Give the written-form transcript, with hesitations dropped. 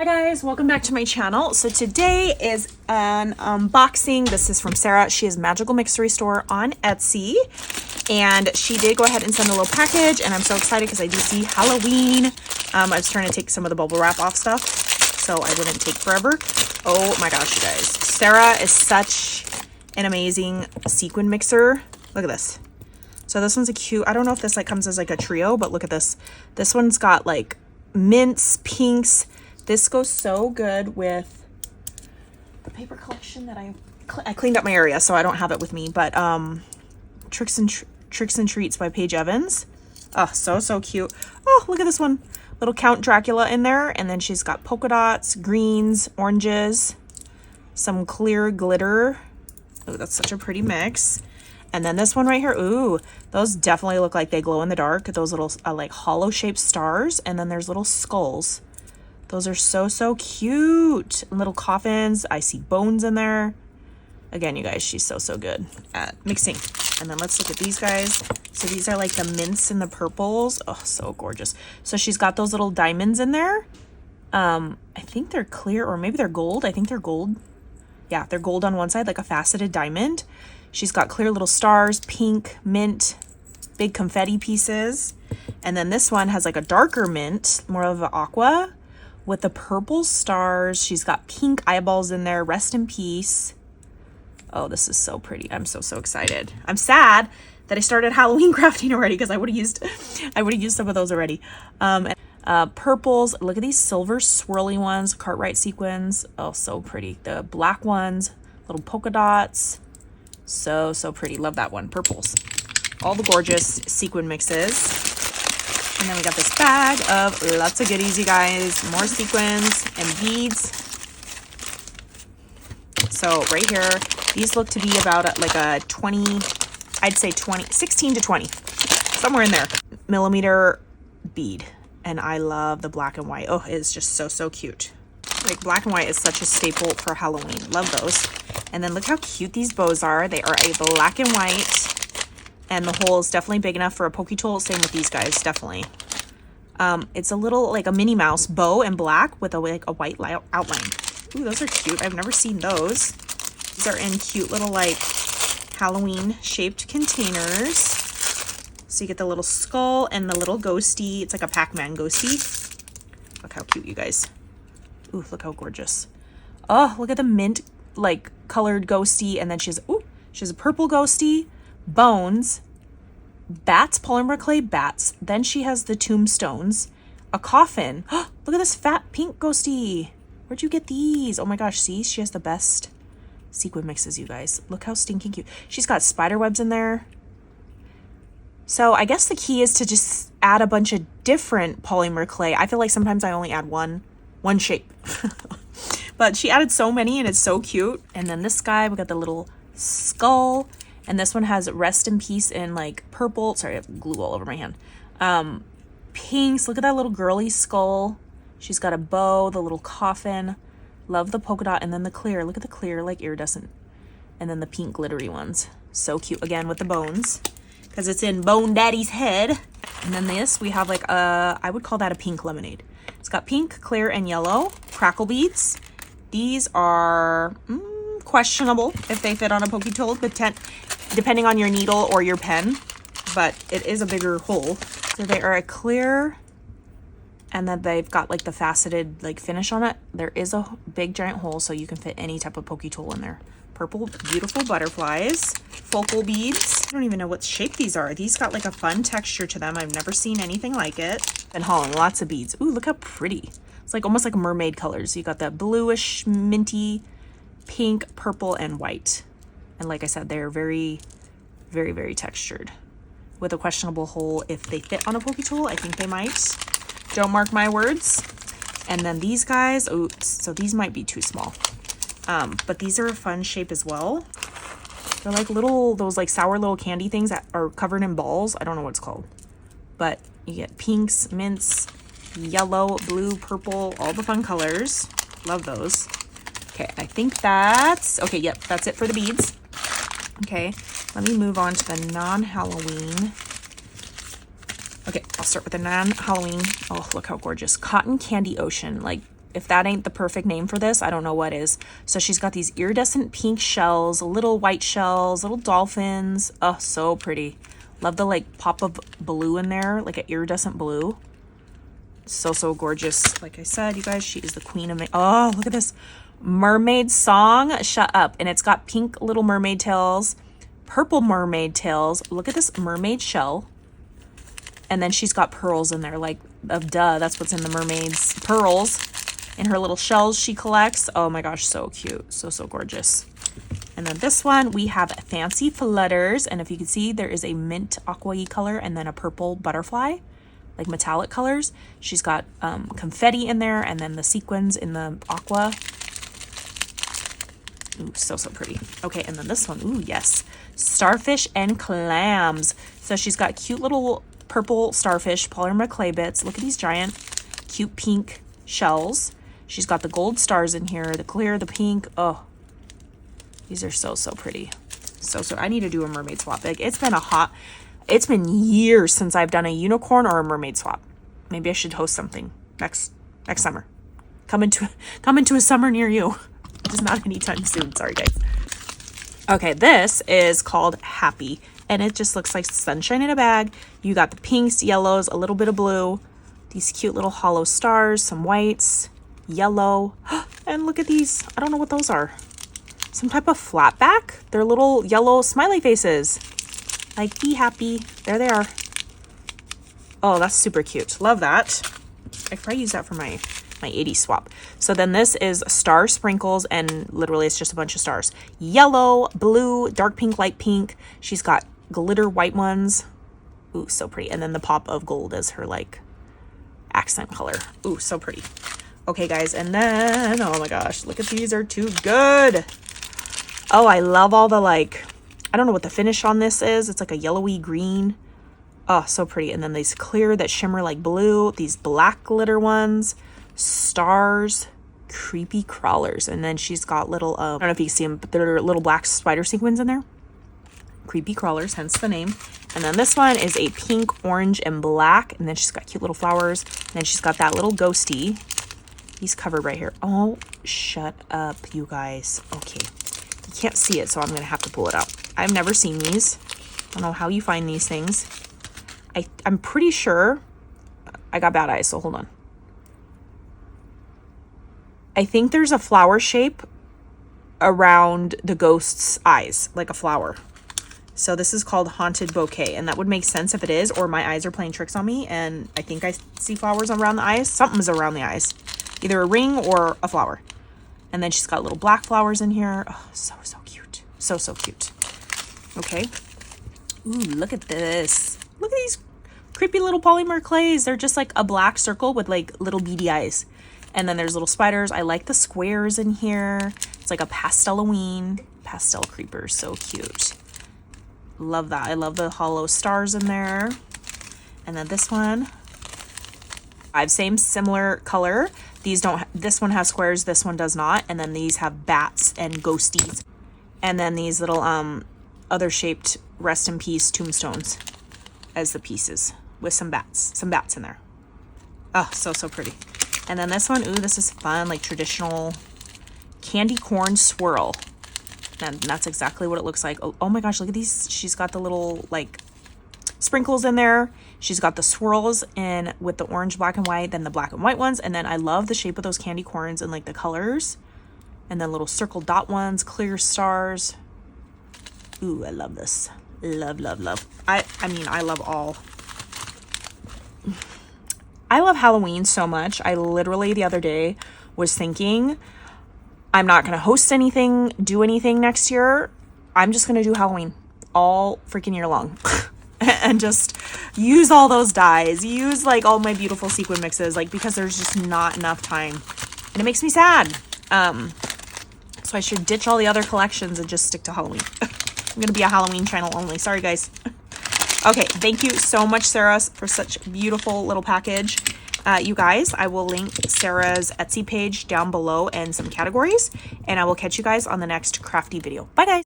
guys, welcome back to my channel. So today is an unboxing. This is from Sarah. She has Magical Mixery Store on Etsy, and she did go ahead and send a little package, and I'm so excited because I do see Halloween. I was trying to take some of the bubble wrap off stuff, so I didn't take forever. Oh my gosh, you guys. Sarah is such an amazing sequin mixer. Look at this. So this one's a cute, I don't know if this like comes as like a trio, but look at this. This one's got like mints, pinks. This goes so good with the paper collection that I cleaned up my area, so I don't have it with me, but Tricks and Treats by Paige Evans. Oh, so cute. Oh, look at this one. Little Count Dracula in there, and then she's got polka dots, greens, oranges, some clear glitter. Oh, that's such a pretty mix. And then this one right here, ooh, those definitely look like they glow in the dark. Those little like hollow shaped stars, and then there's little skulls. Those are so cute. Little coffins. I see bones in there. Again, you guys, she's so good at mixing. And then let's look at these guys. So these are like the mints and the purples. Oh, so gorgeous. So she's got those little diamonds in there. I think they're clear, or maybe they're gold. I think they're gold. Yeah, they're gold on one side, like a faceted diamond. She's got clear little stars, pink, mint, big confetti pieces. And then this one has like a darker mint, more of an aqua, with the purple stars. She's got pink eyeballs in there. Rest in peace. Oh, this is so pretty. I'm so excited. I'm sad that I started Halloween crafting already, because I would have used some of those already. Purples. Look at these silver swirly ones, Cartwright sequins. Oh, so pretty. The black ones, little polka dots. So pretty. Love that one. Purples. All the gorgeous sequin mixes. And then we got this bag of lots of goodies, you guys. More sequins and beads. So right here, these look to be about like a 20, I'd say 16 to 20, somewhere in there, millimeter bead. And I love the black and white. Oh, it's just so cute. Like, black and white is such a staple for Halloween. Love those. And then look how cute these bows are. They are a black and white. And the hole is definitely big enough for a pokey tool. Same with these guys, definitely. It's a little like a Minnie Mouse bow in black with a white outline. Ooh, those are cute. I've never seen those. These are in cute little like Halloween shaped containers. So you get the little skull and the little ghosty. It's like a Pac-Man ghosty. Look how cute, you guys. Ooh, look how gorgeous. Oh, look at the mint like colored ghosty. And then she has a purple ghosty. Bones, bats, polymer clay bats. Then she has the tombstones, a coffin. Look at this fat pink ghosty. Where'd you get these? Oh my gosh, see, she has the best sequin mixes, you guys. Look how stinking cute. She's got spider webs in there. So I guess the key is to just add a bunch of different polymer clay. I feel like sometimes I only add one shape. But she added so many, and it's so cute. And then this guy, we got the little skull. And this one has rest in peace in like purple. Sorry, I have glue all over my hand. Pinks. Look at that little girly skull. She's got a bow, the little coffin. Love the polka dot. And then the clear. Look at the clear, like iridescent. And then the pink glittery ones. So cute. Again, with the bones, because it's in Bone Daddy's head. And then this, we have like I would call that a pink lemonade. It's got pink, clear, and yellow crackle beads. These are questionable if they fit on a pokey tool, depending on your needle or your pen, but it is a bigger hole. So they are a clear, and then they've got like the faceted like finish on it. There is a big giant hole, so you can fit any type of pokey tool in there. Purple, beautiful butterflies, focal beads. I don't even know what shape these are. These got like a fun texture to them. I've never seen anything like it. And hauling lots of beads. Ooh, look how pretty. It's like almost like mermaid colors. You got that bluish, minty, pink, purple, and white. And like I said, they're very textured with a questionable hole. If they fit on a pokey tool, I think they might. Don't mark my words. And then these guys, oops, so these might be too small. But these are a fun shape as well. They're like those like sour little candy things that are covered in balls. I don't know what it's called. But you get pinks, mints, yellow, blue, purple, all the fun colors. Love those. Okay, I think that's, okay, yep, that's it for the beads. Okay, let me move on to the non-Halloween. Okay, I'll start with the non-Halloween. Oh, look how gorgeous. Cotton Candy Ocean. Like, If that ain't the perfect name for this, I don't know what is. So she's got these iridescent pink shells, little white shells, little dolphins. Oh, so pretty. Love the like pop of blue in there, like an iridescent blue. So gorgeous. Like I said, you guys, she is the queen of oh, look at this mermaid song. Shut up. And it's got pink little mermaid tails, purple mermaid tails. Look at this mermaid shell. And then she's got pearls in there, like, duh, that's what's in the mermaid's pearls. In her little shells she collects. Oh my gosh, so cute. So gorgeous. And then this one, we have Fancy Flutters. And if you can see, there is a mint aqua-y color and then a purple butterfly, like metallic colors. She's got confetti in there and then the sequins in the aqua. Ooh, so pretty. Okay, and then this one, ooh, yes. Starfish and clams. So she's got cute little purple starfish, polymer clay bits. Look at these giant, cute pink shells. She's got the gold stars in here, the clear, the pink. Oh, these are so pretty. So I need to do a mermaid swap. Like, it's been years since I've done a unicorn or a mermaid swap. Maybe I should host something next summer. Come into a summer near you. Just not anytime soon. Sorry, guys. Okay, this is called Happy, and it just looks like sunshine in a bag. You got the pinks, yellows, a little bit of blue, these cute little hollow stars, some whites, yellow, and look at these. I don't know what those are. Some type of flat back. They're little yellow smiley faces. Like, be happy. There they are. Oh, that's super cute. Love that. I could probably use that for my 80 swap. So then this is star sprinkles, and literally it's just a bunch of stars. Yellow, blue, dark pink, light pink. She's got glitter white ones. Ooh, so pretty. And then the pop of gold as her like accent color. Ooh, so pretty. Okay, guys, and then, oh my gosh, look at these, are too good. Oh, I love all the like, I don't know what the finish on this is. It's like a yellowy green. Oh, so pretty. And then these clear that shimmer like blue, these black glitter ones, stars, creepy crawlers. And then she's got little, I don't know if you can see them, but there are little black spider sequins in there. Creepy crawlers, hence the name. And then this one is a pink, orange, and black. And then she's got cute little flowers. And then she's got that little ghosty. He's covered right here. Oh, shut up, you guys. Okay. You can't see it, so I'm going to have to pull it out. I've never seen these. I don't know how you find these things. I'm pretty sure I got bad eyes, so hold on. I think there's a flower shape around the ghost's eyes, like a flower. So this is called Haunted Bouquet, and that would make sense if it is, or my eyes are playing tricks on me, and I think I see flowers around the eyes. Something's around the eyes. Either a ring or a flower. And then she's got little black flowers in here. Oh, so cute. So cute. Okay. Ooh, look at this. Look at these creepy little polymer clays. They're just like a black circle with like little beady eyes. And then there's little spiders. I like the squares in here. It's like a pastel-a-ween. Pastel creepers. So cute. Love that. I love the hollow stars in there. And then this one. Same similar color. These don't, this one has squares, this one does not. And then these have bats and ghosties. And then these little other shaped rest in peace tombstones as the pieces with some bats in there. Oh, so pretty. And then this one, ooh, this is fun, like traditional candy corn swirl. And that's exactly what it looks like. Oh my gosh, look at these. She's got the little like sprinkles in there. She's got the swirls in with the orange, black, and white, then the black and white ones. And then I love the shape of those candy corns and like the colors. And then little circle dot ones, clear stars. Ooh, I love this. Love. I mean, I love all. I love Halloween so much. I literally the other day was thinking, I'm not going to host anything, do anything next year. I'm just going to do Halloween all freaking year long. And just use all those dyes, use like all my beautiful sequin mixes, like because there's just not enough time and it makes me sad. So I should ditch all the other collections and just stick to Halloween. I'm gonna be a Halloween channel only. Sorry guys. Okay, thank you so much, Sarah, for such a beautiful little package. You guys, I will link Sarah's Etsy page down below and some categories, and I will catch you guys on the next crafty video. Bye guys.